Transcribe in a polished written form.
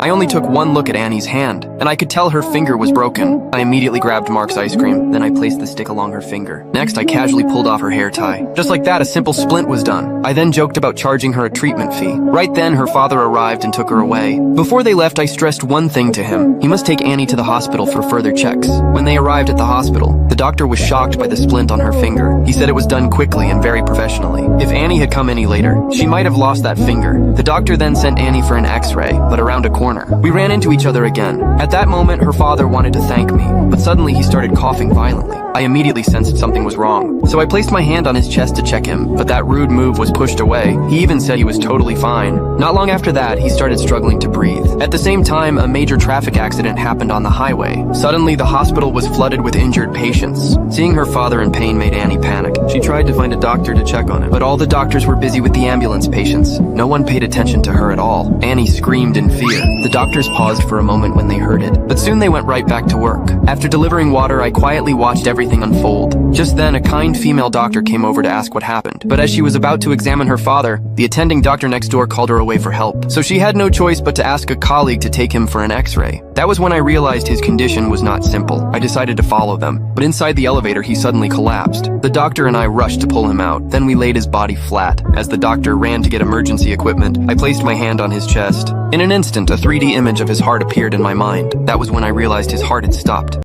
I only took one look at Annie's hand, and I could tell her finger was broken. I immediately grabbed Mark's ice cream, then I placed the stick along her finger. Next, I casually pulled off her hair tie. Just like that, a simple splint was done. I then joked about charging her a treatment fee. Right then, her father arrived and took her away. Before they left, I stressed one thing to him. He must take Annie to the hospital for further checks. When they arrived at the hospital, the doctor was shocked by the splint on her finger. He said it was done quickly and very professionally. If Annie had come any later, she might have lost that finger. The doctor then sent Annie for an x-ray, but around a corner. We ran into each other again. At that moment, her father wanted to thank me, but suddenly he started coughing violently. I immediately sensed something was wrong, so I placed my hand on his chest to check him, but that rude move was pushed away. He even said he was totally fine. Not long after that, he started struggling to breathe. At the same time, a major traffic accident happened on the highway. Suddenly, the hospital was flooded with injured patients. Seeing her father in pain made Annie panic. She tried to find a doctor to check on him, but all the doctors were busy with the ambulance patients. No one paid attention to her at all. Annie screamed in fear. The doctors paused for a moment when they heard it, but soon they went right back to work. After delivering water, I quietly watched everything unfold. Just then, a kind female doctor came over to ask what happened, but as she was about to examine her father, the attending doctor next door called her away for help. So she had no choice but to ask a colleague to take him for an x-ray. That was when I realized his condition was not simple. I decided to follow them, but inside the elevator he suddenly collapsed. The doctor and I rushed to pull him out, then we laid his body flat. As the doctor ran to get emergency equipment, I placed my hand on his chest. In an instant, a 3D image of his heart appeared in my mind. That was when I realized his heart had stopped.